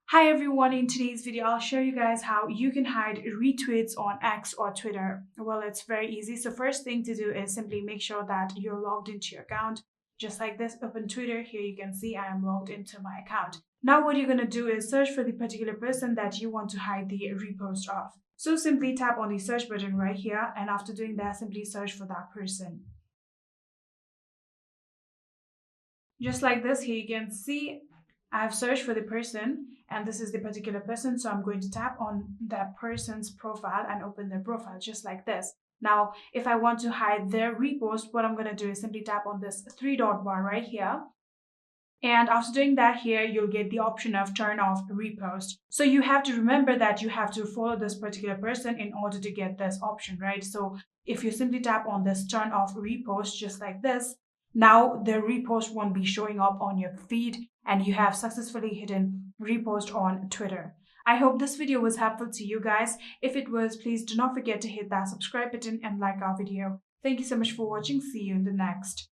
Hi everyone, in today's video I'll show you guys how you can hide retweets on X or Twitter. Well, it's very easy. So first thing to do is simply make sure that you're logged into your account. Just like this, open Twitter. Here you can see I am logged into my account. Now what you're going to do is search for the particular person that you want to hide the repost of. So simply tap on the search button right here, and after doing that, simply search for that person. Just like this, here you can see I've searched for the person and this is the particular person. So I'm going to tap on that person's profile and open their profile just like this. Now, if I want to hide their repost, what I'm going to do is simply tap on this three dot bar right here. And after doing that here, you'll get the option of turn off repost. So you have to remember that you have to follow this particular person in order to get this option, right? So if you simply tap on this turn off repost just like this, now the repost won't be showing up on your feed and you have successfully hidden repost on Twitter. I hope this video was helpful to you guys. If it was, please do not forget to hit that subscribe button and like our video. Thank you so much for watching. See you in the next.